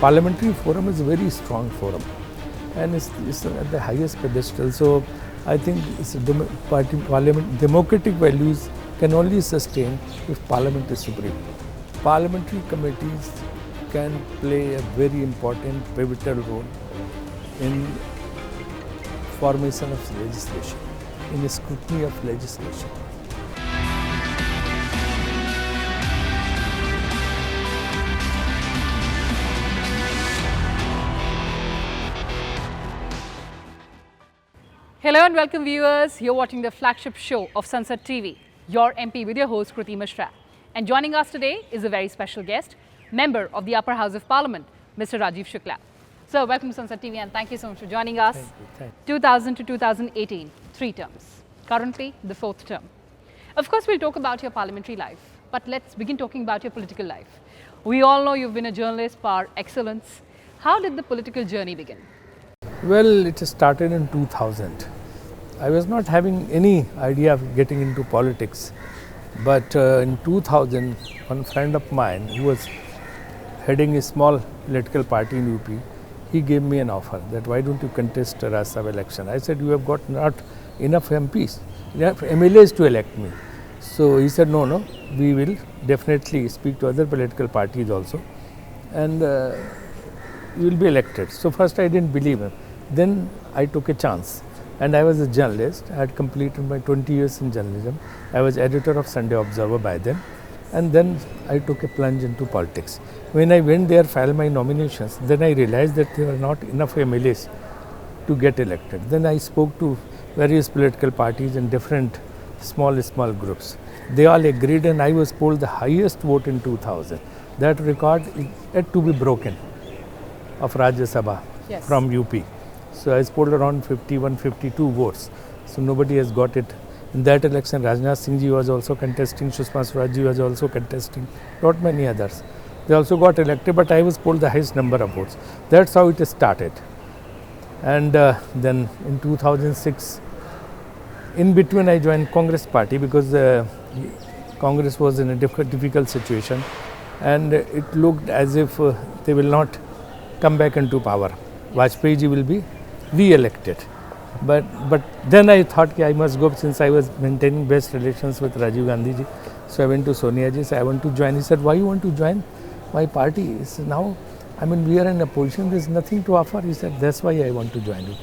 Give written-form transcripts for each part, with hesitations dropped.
parliamentary forum is a very strong forum, and it's at the highest pedestal. So I think it's parliament democratic values can only sustain if parliament is supreme. Parliamentary committees can play a very important pivotal role in formation of legislation, in scrutiny of legislation. Hello and welcome viewers. You're watching the flagship show of Sansad TV, your MP with your host Kriti. And joining us today is a very special guest, member of the Upper House of Parliament, Mr. Rajeev Shukla. So welcome to Sansad TV and thank you so much for joining us. Thank you. 2000 to 2018, 3 terms. Currently the 4th term. Of course we'll talk about your parliamentary life, but let's begin talking about your political life. We all know you've been a journalist par excellence. How did the political journey begin? Well, it started in 2000. I was not having any idea of getting into politics, but in 2000, one friend of mine who was heading a small political party in UP, he gave me an offer that why don't you contest a Rajya Sabha election. I said, you have got not enough MPs, enough MLAs to elect me. So he said, no, we will definitely speak to other political parties also, and you will be elected. So first I didn't believe him. Then I took a chance, and I was a journalist. I had completed my 20 years in journalism. I was editor of Sunday Observer by then, and then I took a plunge into politics. When I went there, filed my nominations, then I realized that there were not enough MLAs to get elected. Then I spoke to various political parties and different small groups. They all agreed, and I was polled the highest vote in 2000. That record had to be broken of Rajya Sabha from UP. So I polled around 51, 52 votes. So nobody has got it. In that election, Rajnath Singh ji was also contesting, Sushma Swaraj ji was also contesting, not many others. They also got elected, but I was polled the highest number of votes. That's how it started. And then in 2006, in between I joined Congress party because Congress was in a difficult situation, and it looked as if they will not come back into power. Vajpayee ji will be re-elected. But then I thought I must go, since I was maintaining best relations with Rajiv Gandhi ji. So I went to Sonia ji, said I want to join. He said, why you want to join my party? He said, now, we are in a position, there is nothing to offer. He said, that's why I want to join you.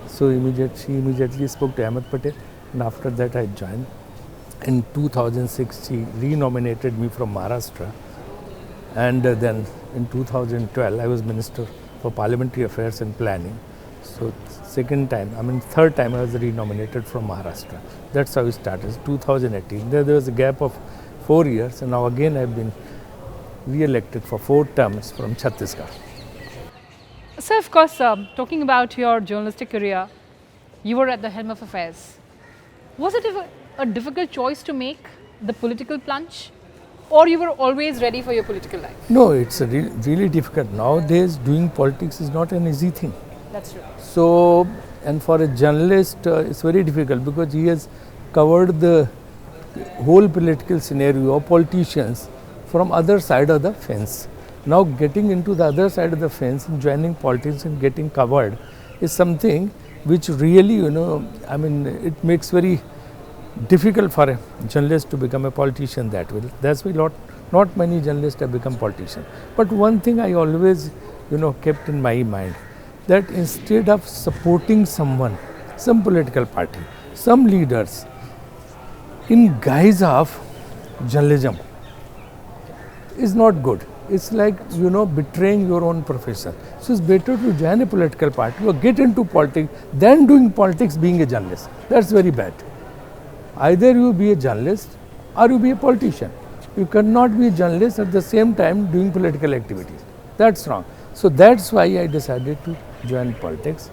So she immediately spoke to Ahmed Patel, and after that I joined. In 2006, she re-nominated me from Maharashtra. And then in 2012, I was Minister for Parliamentary Affairs and Planning. So third time I was re-nominated from Maharashtra. That's how it started, 2018. There was a gap of 4 years, and now again I've been re-elected for 4 terms from Chhattisgarh. So of course, talking about your journalistic career, you were at the helm of affairs. Was it a difficult choice to make, the political plunge? Or you were always ready for your political life? No, it's really difficult. Nowadays, doing politics is not an easy thing. That's true. So, and for a journalist, it's very difficult because he has covered the whole political scenario of politicians from other side of the fence. Now, getting into the other side of the fence and joining politics and getting covered is something which really, it makes very difficult for a journalist to become a politician that way. That's why not many journalists have become politicians. But one thing I always, kept in my mind, that instead of supporting someone, some political party, some leaders, in guise of journalism, is not good. It's like, betraying your own profession. So it's better to join a political party or get into politics than doing politics being a journalist. That's very bad. Either you be a journalist or you be a politician. You cannot be a journalist at the same time doing political activities. That's wrong. So that's why I decided to join politics,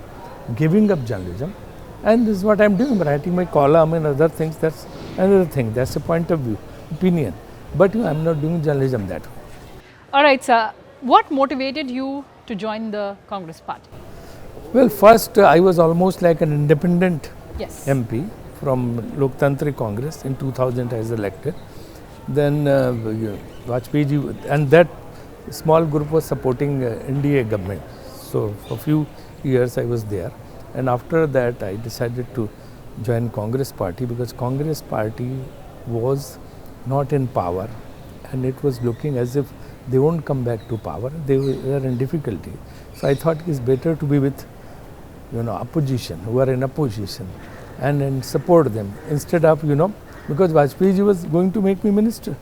giving up journalism, and this is what I'm doing, writing my column and other things. That's another thing. That's a point of view, opinion. But I'm not doing journalism that way. All right, sir. What motivated you to join the Congress party? Well, first I was almost like an independent MP. From Loktantrik Congress. In 2000 I was elected. Then Vajpayee ji, and that a small group was supporting NDA government. So for a few years I was there, and after that I decided to join Congress party because Congress party was not in power and it was looking as if they won't come back to power. They were in difficulty. So I thought it's better to be with opposition, who are in opposition, and support them instead of because Vajpayee was going to make me minister.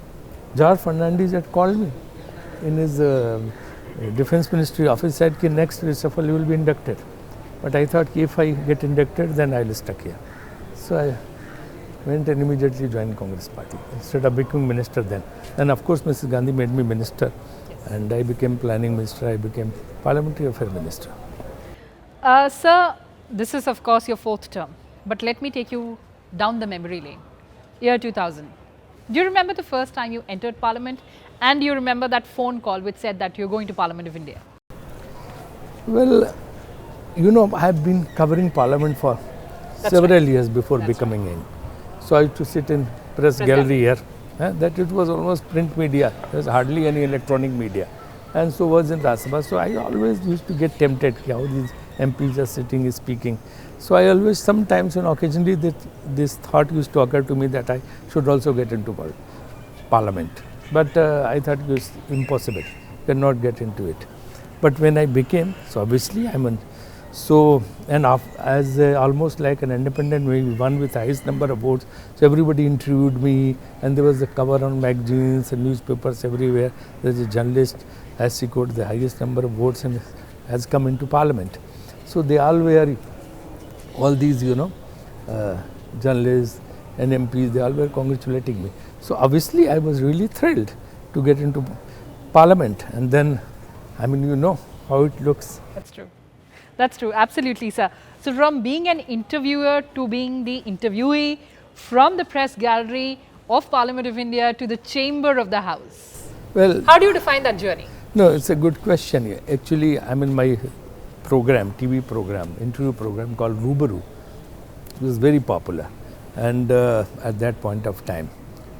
George Fernandez had called me in his defense ministry office, said ki next reshuffle you will be inducted. But I thought if I get inducted then I will stuck here. So I went and immediately joined Congress party instead of becoming minister then. And of course Mrs. Gandhi made me minister, and I became planning minister, I became parliamentary affairs minister. Sir, this is of course your 4th term, but let me take you down the memory lane. Year 2000. Do you remember the first time you entered Parliament, and do you remember that phone call which said that you're going to Parliament of India? Well, I have been covering Parliament for several years before becoming in. So I used to sit in press gallery here. That it was almost print media. There was hardly any electronic media. And so was in Rajya Sabha. So I always used to get tempted how these MPs are sitting, speaking. So I always, sometimes and occasionally this thought used to occur to me that I should also get into Parliament. But I thought it was impossible, cannot get into it. But when I became, so obviously as almost like an independent, we won with the highest number of votes. So everybody interviewed me, and there was a cover on magazines and newspapers everywhere. There's a journalist has secured the highest number of votes and has come into Parliament. So they all were, all these journalists and MPs, they all were congratulating me. So obviously I was really thrilled to get into Parliament, and then how it looks. That's true. That's true, absolutely, sir. So from being an interviewer to being the interviewee, from the press gallery of Parliament of India to the chamber of the House. Well, how do you define that journey? No, it's a good question. Actually, I'm in my program, TV program, interview program called Rubaru. It was very popular, and at that point of time,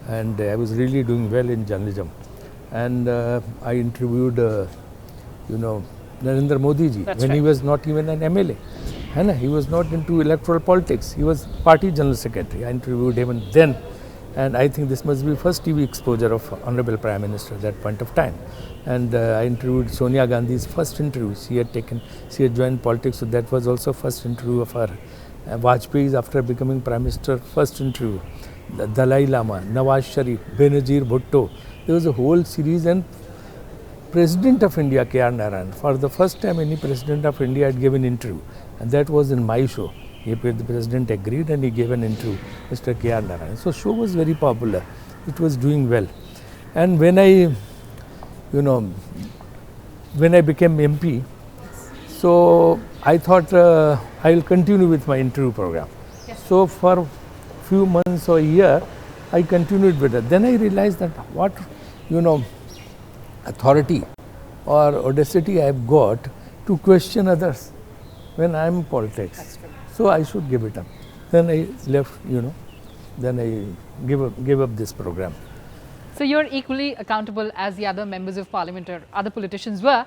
and I was really doing well in journalism, and I interviewed Narendra Modi ji when he was not even an MLA. He was not into electoral politics. He was party general secretary. I interviewed him then, and I think this must be first TV exposure of Honorable Prime Minister at that point of time. And I interviewed Sonia Gandhi's first interview. She had joined politics, so that was also first interview of her. Vajpayee's, after becoming Prime Minister, first interview. The Dalai Lama, Nawaz Sharif, Benazir Bhutto. There was a whole series, and President of India, K.R. Narayan. For the first time, any President of India had given an interview, and that was in my show. The President agreed and he gave an interview, Mr. K.R. Narayan. So, show was very popular. It was doing well. And when I became MP, so I thought I will continue with my interview program. Yes. So, for a few months or a year, I continued with it. Then I realized that what, authority or audacity I have got to question others when I am in politics. So I should give it up. Then I left, then I gave up this program. So you're equally accountable as the other members of Parliament or other politicians were.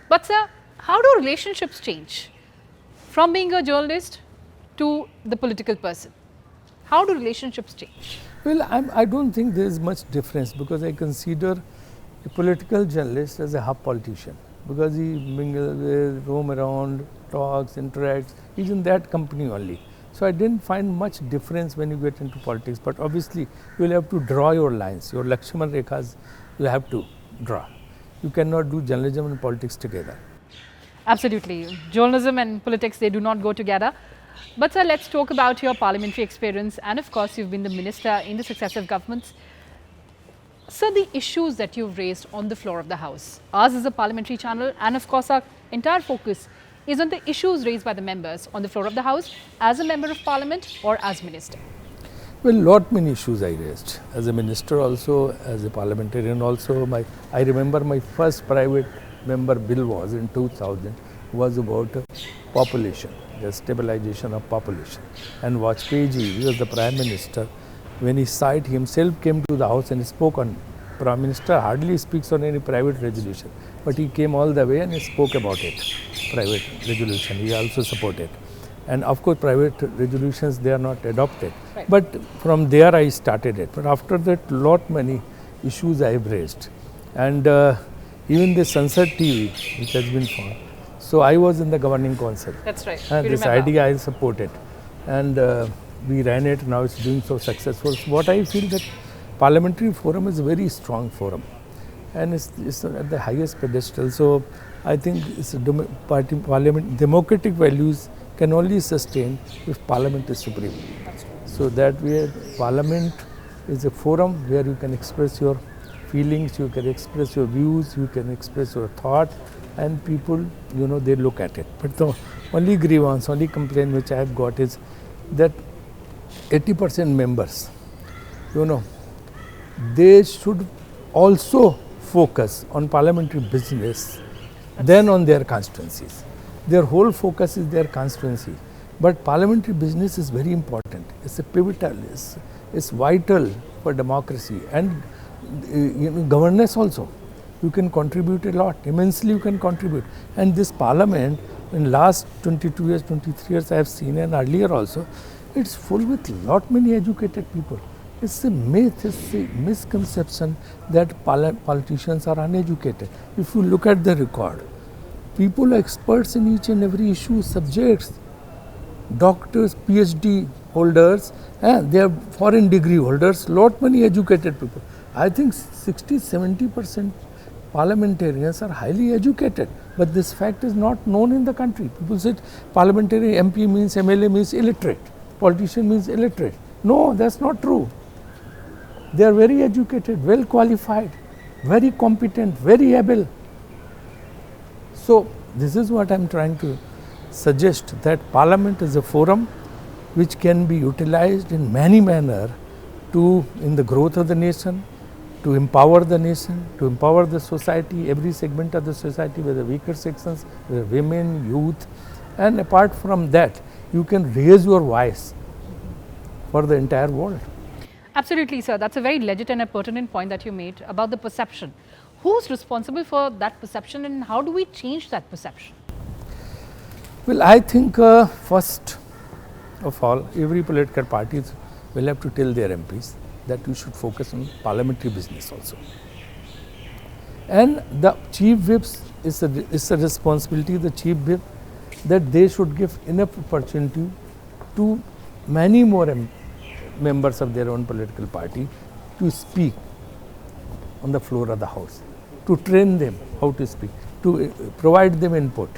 But sir, how do relationships change from being a journalist to the political person? How do relationships change? Well, I don't think there is much difference, because I consider a political journalist as a half politician, because he mingles with, roam around, talks, interacts. He's in that company only. So I didn't find much difference when you get into politics. But obviously, you will have to draw your lines, your Lakshman Rekhas. You have to draw. You cannot do journalism and politics together. Absolutely, journalism and politics, they do not go together. But sir, let's talk about your parliamentary experience, and of course, you've been the minister in the successive governments. Sir, the issues that you've raised on the floor of the House. Ours is a parliamentary channel, and of course our entire focus is on the issues raised by the members on the floor of the House as a member of Parliament or as minister. Well, many issues I raised as a minister, also as a parliamentarian. Also, I remember my first private member bill was in 2000, was about population, the stabilization of population. And Vajpayee ji, he was the Prime Minister. When he himself came to the House and spoke on Prime Minister hardly speaks on any private resolution, but he came all the way and he spoke about it. Private resolution, he also supported. And of course, private resolutions, they are not adopted. Right. But from there I started it. But after that, lot many issues I have raised. And even the Sansad TV, which has been formed. So I was in the governing council. That's right. And We this remember. idea I supported. And we ran it, now it's doing so successful. So what I feel that Parliamentary Forum is a very strong forum. And it's at the highest pedestal. So I think it's a parliament, democratic values can only sustain if Parliament is supreme. So that way, Parliament is a forum where you can express your feelings, you can express your views, you can express your thought, and people, they look at it. But the only grievance, only complaint which I have got is that 80% members, they should also focus on parliamentary business than on their constituencies. Their whole focus is their constituency. But parliamentary business is very important. It's a pivotal, it's vital for democracy and governance also. You can contribute a lot, immensely you can contribute. And this parliament, in last 22 years, 23 years I have seen, and earlier also, it's full with lot many educated people. It's a myth, it's a misconception that politicians are uneducated. If you look at the record, people are experts in each and every issue, subjects, doctors, PhD holders, they are foreign degree holders, lot many educated people. I think 60-70% parliamentarians are highly educated, but this fact is not known in the country. People say parliamentary MP means MLA means illiterate, politician means illiterate. No, that's not true. They are very educated, well qualified, very competent, very able. So this is what I am trying to suggest, that Parliament is a forum which can be utilized in many manner in the growth of the nation, to empower the nation, to empower the society, every segment of the society, whether weaker sections, whether women, youth, and apart from that, you can raise your voice for the entire world. Absolutely, sir. That's a very legit and a pertinent point that you made about the perception. Who's responsible for that perception and how do we change that perception? Well, I think first of all, every political party will have to tell their MPs that you should focus on parliamentary business also. And the chief whips is a responsibility, the chief whip, that they should give enough opportunity to many more members of their own political party to speak on the floor of the house, to train them how to speak, to provide them input,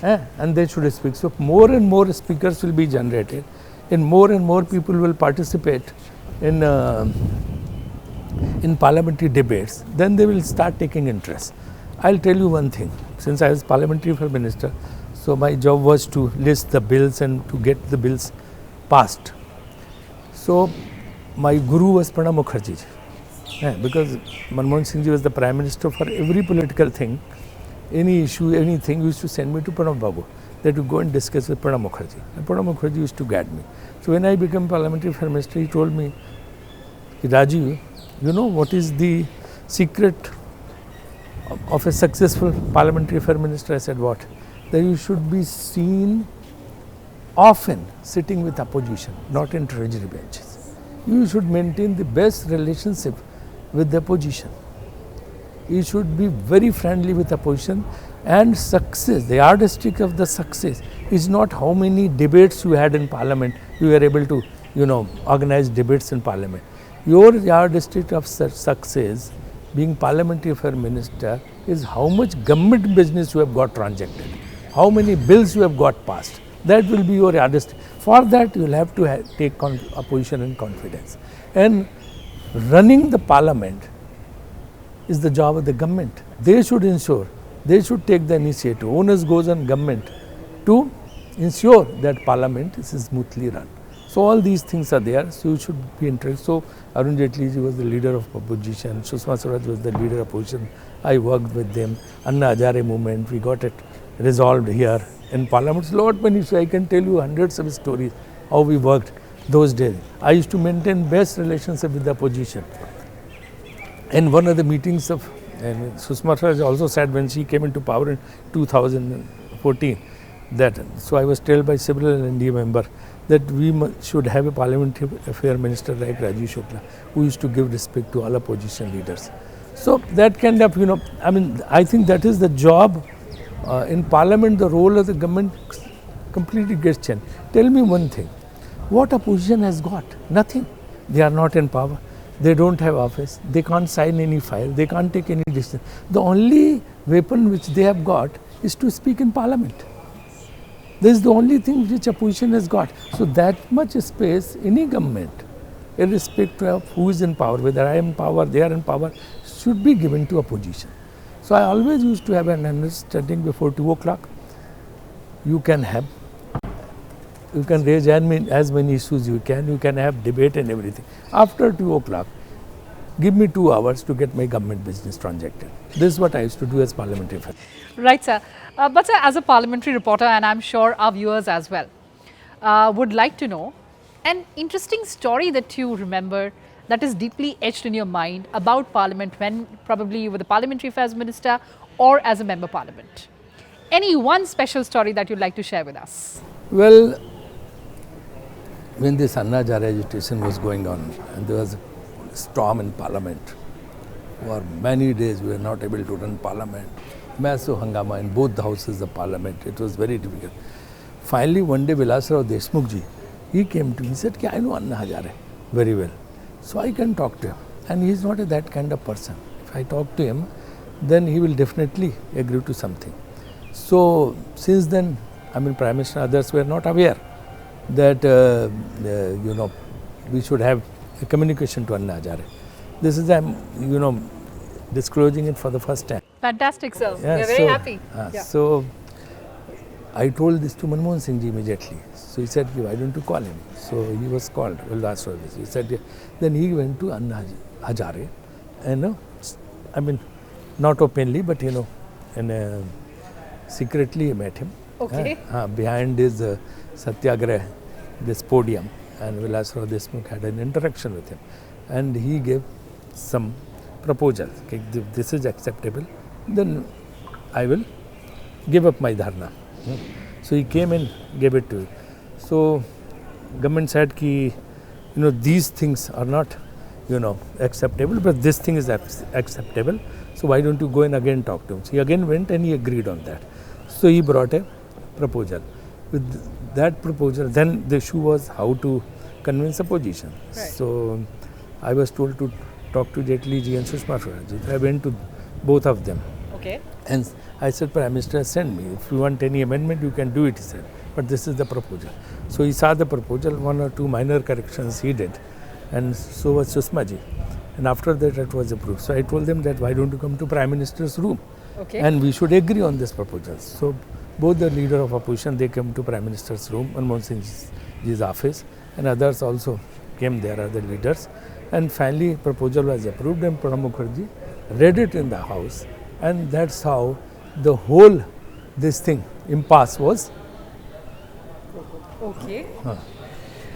and they should speak. So more and more speakers will be generated, and more people will participate in parliamentary debates. Then they will start taking interest. I'll tell you one thing. Since I was parliamentary affairs minister, so my job was to list the bills and to get the bills passed. So my guru was Pranab Mukherjee, because Manmohan Singh ji was the prime minister. For every political thing, any issue, anything, used to send me to Pranab Babu, that you go and discuss with Pranab Mukherjee. And Pranab Mukherjee used to guide me. So when I became parliamentary affairs minister, he told me, Rajeev, you know what is the secret of a successful parliamentary affairs minister? I said, what? That you should be seen often sitting with opposition, not in treasury benches. You should maintain the best relationship with the opposition. You should be very friendly with opposition, and success, the yardstick of the success is not how many debates you had in parliament, you were able to, organize debates in parliament. Your yardstick of success, being parliamentary affairs minister, is how much government business you have got transacted, how many bills you have got passed. That will be your yardstick. For that, you will have to take opposition and confidence. And running the parliament is the job of the government. They should ensure, they should take the initiative. Onus goes on government to ensure that parliament is smoothly run. So all these things are there, so you should be interested. So Arun Jaitley ji was the leader of opposition, Sushma Swaraj was the leader of opposition. I worked with them. Anna Hazare movement, we got it resolved here in parliament. Lot many, so I can tell you hundreds of stories how we worked those days. I used to maintain best relationship with the opposition. in one of the meetings of, and Sushma Swaraj also said when she came into power in 2014, that, so I was told by several NDA member that we should have a parliamentary affair minister like Rajeev Shukla, who used to give respect to all opposition leaders. So that kind of, I mean, I think that is the job in parliament. The role of the government completely gets changed. Tell me one thing, what opposition has got? Nothing. They are not in power. They don't have office. They can't sign any file. They can't take any decision. The only weapon which they have got is to speak in parliament. This is the only thing which opposition has got. So that much space, any government, irrespective of who is in power, whether I am in power, they are in power, should be given to opposition. So I always used to have an understanding before 2 o'clock. You can raise as many issues you can have debate and everything. After 2 o'clock, give me 2 hours to get my government business transacted. This is what I used to do as parliamentary fellow. Right, sir. But sir, as a parliamentary reporter, and I'm sure our viewers as well, would like to know an interesting story that you remember that is deeply etched in your mind about Parliament when probably you were the Parliamentary Affairs Minister or as a Member of Parliament. Any one special story that you'd like to share with us? Well, when this Anna Hazare agitation was going on and there was a storm in Parliament, for many days we were not able to run Parliament. Massive hangama in both the houses of Parliament. It was very difficult. Finally, one day Vilasrao Deshmukh ji, he came to me, he said, I know Anna Hazare very well. So I can talk to him. And he is not that kind of person. If I talk to him, then he will definitely agree to something. So since then, I mean, Prime Minister and others were not aware that, we should have a communication to Anna Hazare. This is, disclosing it for the first time. Fantastic, sir. Yeah, we are very happy. So I told this to Manmohan Singh ji immediately. So he said, why don't you call him? So he was called. Well, that's what he said. Then he went to Anna Hazare, and I mean, not openly, but and secretly he met him. Okay. Behind his Satyagrah, this podium, and Vilasrao Deshmukh had an interaction with him, and he gave some proposal. Okay, if this is acceptable, then I will give up my dharna. So he came and gave it to him. So government said ki, these things are not, acceptable, but this thing is acceptable. So why don't you go and again talk to him? So he again went and he agreed on that. So he brought a proposal. With that proposal, then the issue was how to convince opposition. Right. So I was told to talk to Jaitley ji and Sushma Swaraj ji. I went to both of them. Okay. And I said, Prime Minister, send me. If you want any amendment, you can do it, he said. But this is the proposal. So he saw the proposal, 1 or 2 minor corrections he did. And so was Sushma ji. And after that, it was approved. So I told them that why don't you come to Prime Minister's room? Okay. And we should agree on this proposal. So both the leader of opposition, they came to Prime Minister's room, Manmohan Singh's office, and others also came there, other leaders. And finally, proposal was approved and Pranab Mukherjee read it in the house. And that's how the whole, this thing, impasse was, Okay.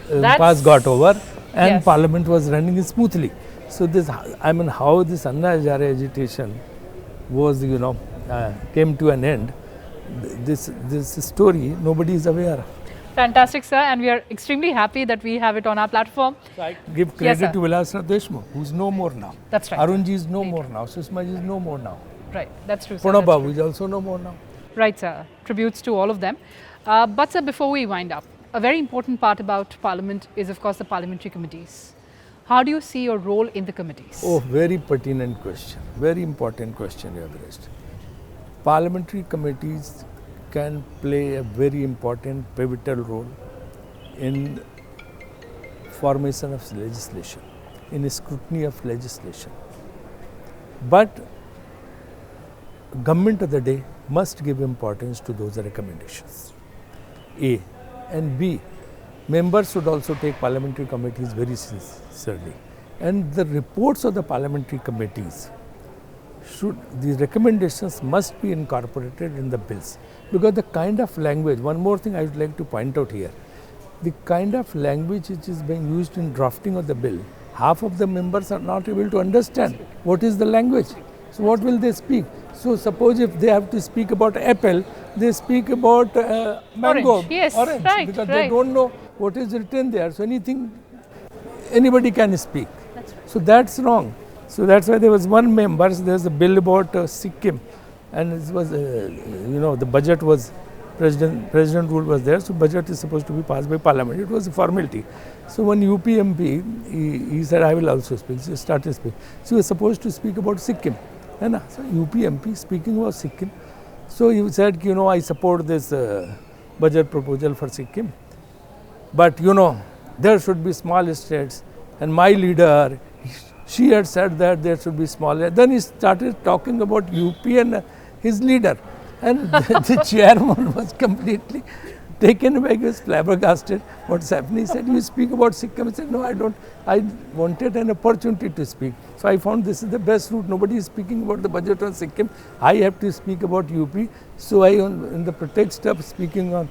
impasse got over and Yes. Parliament was running smoothly. So this, I mean, how this Anna Hazare agitation was, came to an end, this story, nobody is aware. Fantastic, sir. And we are extremely happy that we have it on our platform. So I give Yes, credit sir. to Vilasrao Deshmukh, who's no more now. That's right. Arunji is no more now. Sushma ji is no more now. Right. That's true, sir. Pranab That's Babu true. is also no more now. Right, sir. Tributes to all of them. But, sir, before we wind up, a very important part about Parliament is, of course, the parliamentary committees. How do you see your role in the committees? Oh, very pertinent question. Very important question you have raised. Parliamentary committees can play a very important pivotal role in formation of legislation, in scrutiny of legislation. But government of the day must give importance to those recommendations. A. And B. Members should also take parliamentary committees very sincerely. And the reports of the parliamentary committees these recommendations must be incorporated in the bills. Because the kind of language, one more thing I would like to point out here, the kind of language which is being used in drafting of the bill half of the members are not able to understand what is the language. So what will they speak? So suppose if they have to speak about apple, they speak about mango, Orange. Yes, orange, right, because right. they don't know what is written there. So anything, anybody can speak. That's right. So that's wrong. So that's why there was one member, so there's a bill about Sikkim, and it was, the budget was, president rule was there, so budget is supposed to be passed by parliament. It was a formality. So one UP MP, he said, I will also speak. So he started speaking. So he was supposed to speak about Sikkim. So UP MP speaking about Sikkim. So he said, I support this budget proposal for Sikkim. But there should be small states, and my leader, she had said that there should be smaller. Then he started talking about UP and his leader, and the chairman was completely taken aback. He was flabbergasted. What's happening? He said, you speak about Sikkim. I said, no, I don't. I wanted an opportunity to speak. So I found this is the best route. Nobody is speaking about the budget on Sikkim. I have to speak about UP. So I, in the pretext of speaking on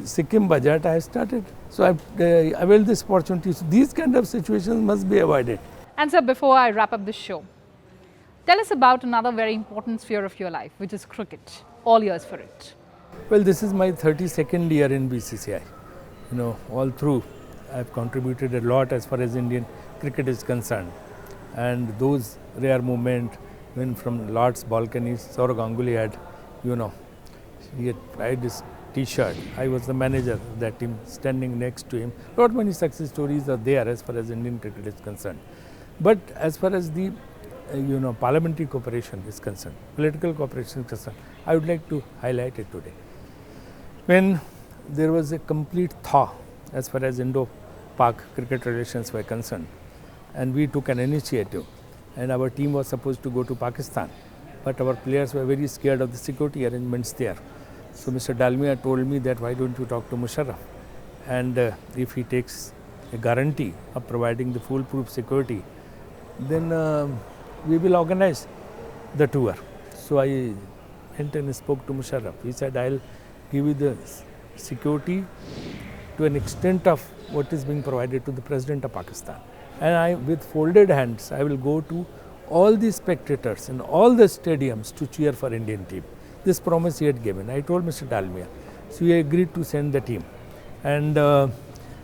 Sikkim budget, I started. So I availed this opportunity. So these kind of situations must be avoided. And sir, before I wrap up the show, tell us about another very important sphere of your life, which is cricket. All yours for it. Well, this is my 32nd year in BCCI. All through, I've contributed a lot as far as Indian cricket is concerned. And those rare moments when from Lord's balconies, Sourav Ganguly had, he had tried his T-shirt. I was the manager of that team, standing next to him. Not many success stories are there as far as Indian cricket is concerned. But as far as the parliamentary cooperation is concerned, political cooperation is concerned, I would like to highlight it today. When there was a complete thaw as far as Indo-Pak cricket relations were concerned, and we took an initiative, and our team was supposed to go to Pakistan, but our players were very scared of the security arrangements there. So Mr. Dalmia told me that why don't you talk to Musharraf, and if he takes a guarantee of providing the foolproof security, then we will organize the tour. So I went and spoke to Musharraf. He said, I'll give you the security to an extent of what is being provided to the President of Pakistan. And I, with folded hands, I will go to all the spectators in all the stadiums to cheer for Indian team. This promise he had given. I told Mr. Dalmia. So he agreed to send the team. And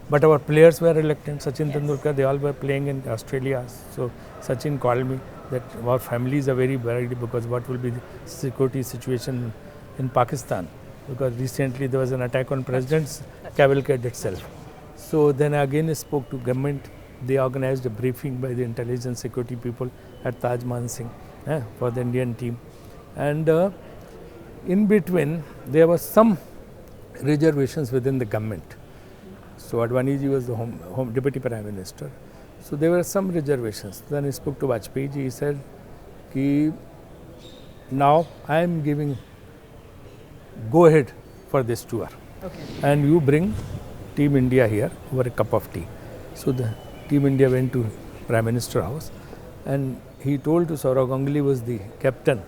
but our players were reluctant. Sachin Tendulkar, they all were playing in Australia. So Sachin called me that our families are very worried because what will be the security situation in Pakistan, because recently there was an attack on President's cavalcade itself. So then I again spoke to government. They organized a briefing by the intelligence security people at Taj Mahal Singh for the Indian team. And in between, there was some reservations within the government. So Advani ji was the home Deputy Prime Minister. So there were some reservations. Then I spoke to Vajpayee ji. He said, Ki now I am giving go ahead for this tour. Okay. And you bring Team India here over a cup of tea. So the Team India went to Prime Minister house, and he told to Sourav Ganguly was the captain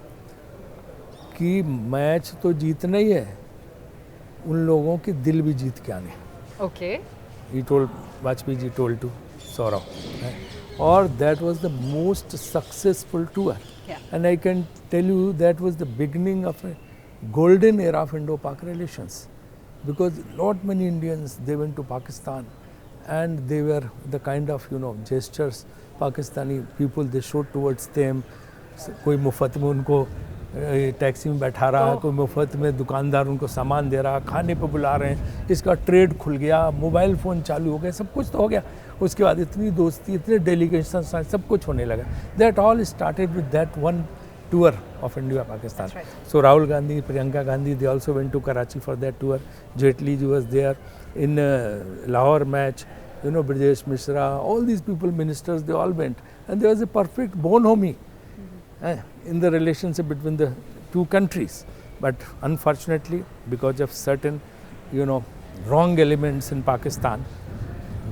कि match तो जीतना ही है, उन लोगों के दिल भी जीत के आने. Okay. He told, Vajpayee ji told to Sourav. Or that was the most successful tour. Yeah. And I can tell you that was the beginning of a golden era of Indo-Pak relations. Because not many Indians, they went to Pakistan, and they were the kind of gestures Pakistani people they showed towards them. कोई मुफ्त में उनको taxi में बैठा रहा, कोई मुफ्त में दुकानदार उनको सामान दे रहा, खाने पे बुला रहे हैं, इसका ट्रेड खुल गया, मोबाइल फ़ोन चालू हो गया, सब कुछ तो हो गया. उसके बाद इतनी दोस्ती, इतने डेलीगेशन, सब कुछ होने लगा. That all started with that one tour of India Pakistan. Right. So Rahul Gandhi, Priyanka Gandhi, they also went to Karachi for that tour. Jetli ji was there in Lahore match. Brijesh Mishra, all these people, ministers, they all went, and there was a perfect bonhomie in the relationship between the two countries. But unfortunately, because of certain wrong elements in Pakistan,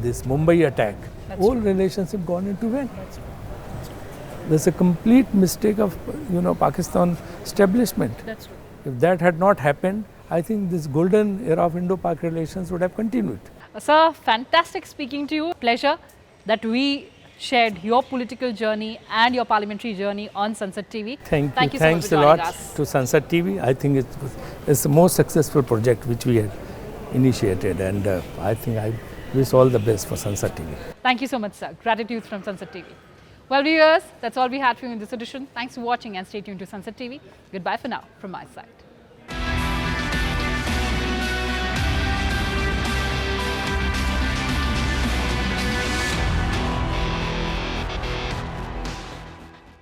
this Mumbai attack, whole relationship gone into vain. There's a complete mistake of Pakistan establishment. That's true. If that had not happened, I think this golden era of Indo-Pak relations would have continued. Sir, fantastic speaking to you. Pleasure that we shared your political journey and your parliamentary journey on Sansad TV. Thank you. So Thanks much for a joining lot us. to Sansad TV. I think it's the most successful project which we had initiated, and I think I wish all the best for Sansad TV. Thank you so much, sir. Gratitude from Sansad TV. Well, viewers, that's all we had for you in this edition. Thanks for watching and stay tuned to Sansad TV. Goodbye for now from my side.